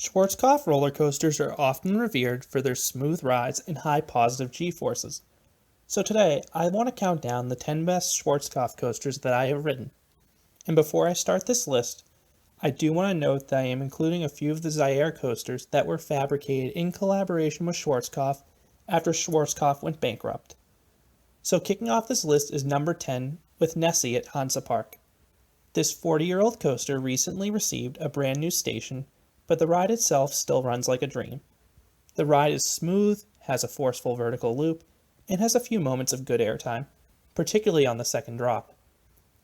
Schwarzkopf roller coasters are often revered for their smooth rides and high positive G-forces. So today, I want to count down the 10 best Schwarzkopf coasters that I have ridden. And before I start this list, I do want to note that I am including a few of the Zierer coasters that were fabricated in collaboration with Schwarzkopf after Schwarzkopf went bankrupt. So kicking off this list is number 10 with Nessie at Hansa Park. This 40-year-old coaster recently received a brand new station, but the ride itself still runs like a dream. The ride is smooth, has a forceful vertical loop, and has a few moments of good airtime, particularly on the second drop.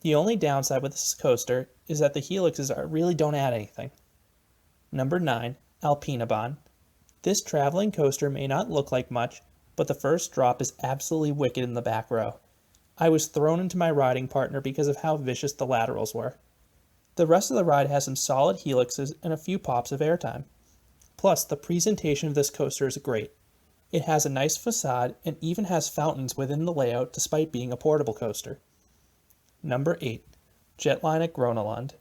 The only downside with this coaster is that the helixes really don't add anything. Number 9, Alpinabahn. This traveling coaster may not look like much, but the first drop is absolutely wicked in the back row. I was thrown into my riding partner because of how vicious the laterals were. The rest of the ride has some solid helixes and a few pops of airtime. Plus, the presentation of this coaster is great. It has a nice facade and even has fountains within the layout despite being a portable coaster. Number 8, Jetline at Groenland.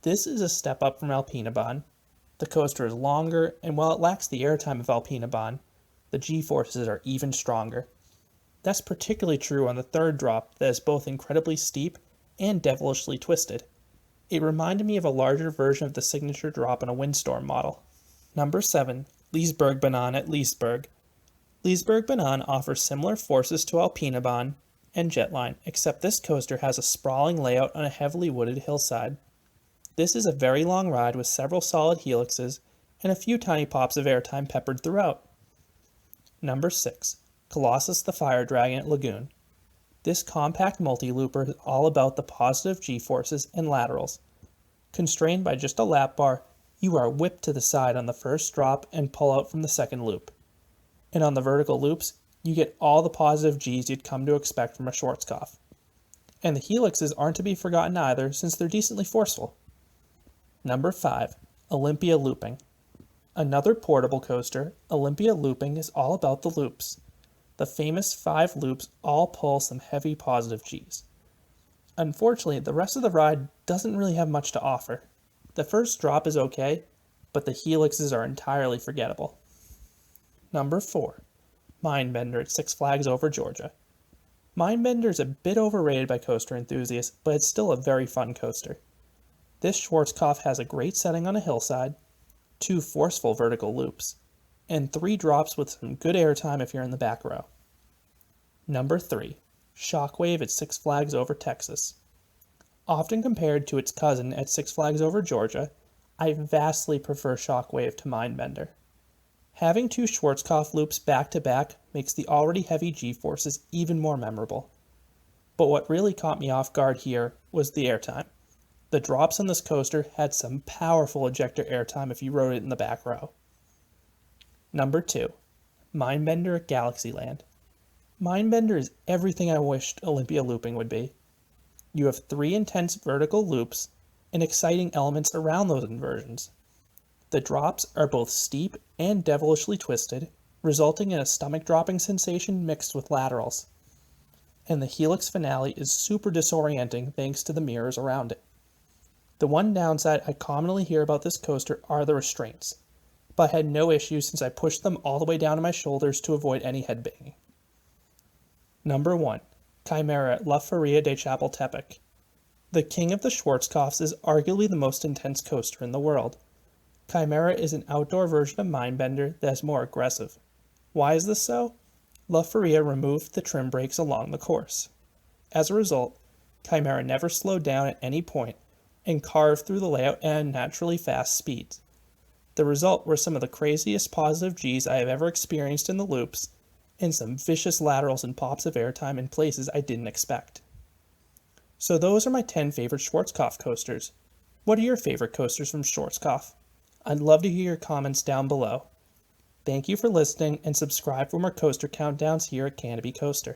This is a step up from Alpinabahn. The coaster is longer, and while it lacks the airtime of Alpinabahn, the G-forces are even stronger. That's particularly true on the third drop that is both incredibly steep and devilishly twisted. It reminded me of a larger version of the signature drop in a windstorm model. Number 7, Lisebergbahn at Liseberg. Lisebergbahn offers similar forces to Alpinabahn and Jetline, except this coaster has a sprawling layout on a heavily wooded hillside. This is a very long ride with several solid helixes and a few tiny pops of airtime peppered throughout. Number 6, Colossus the Fire Dragon at Lagoon. This compact multi-looper is all about the positive G-forces and laterals. Constrained by just a lap bar, you are whipped to the side on the first drop and pull out from the second loop. And on the vertical loops, you get all the positive Gs you'd come to expect from a Schwarzkopf. And the helixes aren't to be forgotten either, since they're decently forceful. Number 5, Olympia Looping. Another portable coaster, Olympia Looping is all about the loops. The famous 5 loops all pull some heavy positive Gs. Unfortunately, the rest of the ride doesn't really have much to offer. The first drop is okay, but the helixes are entirely forgettable. Number 4, Mindbender at Six Flags Over Georgia. Mindbender is a bit overrated by coaster enthusiasts, but it's still a very fun coaster. This Schwarzkopf has a great setting on a hillside, 2 forceful vertical loops, and 3 drops with some good airtime if you're in the back row. Number 3, Shockwave at Six Flags Over Texas. Often compared to its cousin at Six Flags Over Georgia, I vastly prefer Shockwave to Mindbender. Having 2 Schwarzkopf loops back to back makes the already heavy G-forces even more memorable. But what really caught me off guard here was the airtime. The drops on this coaster had some powerful ejector airtime if you rode it in the back row. Number 2, Mindbender at Galaxyland. Mindbender is everything I wished Olympia Looping would be. You have 3 intense vertical loops and exciting elements around those inversions. The drops are both steep and devilishly twisted, resulting in a stomach-dropping sensation mixed with laterals. And the helix finale is super disorienting thanks to the mirrors around it. The one downside I commonly hear about this coaster are the restraints, but I had no issues since I pushed them all the way down to my shoulders to avoid any headbanging. Number 1, Chimera at La Feria de Chapultepec. The king of the Schwarzkopfs is arguably the most intense coaster in the world. Chimera is an outdoor version of Mindbender that is more aggressive. Why is this so? La Feria removed the trim brakes along the course. As a result, Chimera never slowed down at any point and carved through the layout at unnaturally fast speeds. The result were some of the craziest positive Gs I have ever experienced in the loops, and some vicious laterals and pops of airtime in places I didn't expect. So those are my 10 favorite Schwarzkopf coasters. What are your favorite coasters from Schwarzkopf? I'd love to hear your comments down below. Thank you for listening, and subscribe for more coaster countdowns here at Canopy Coaster.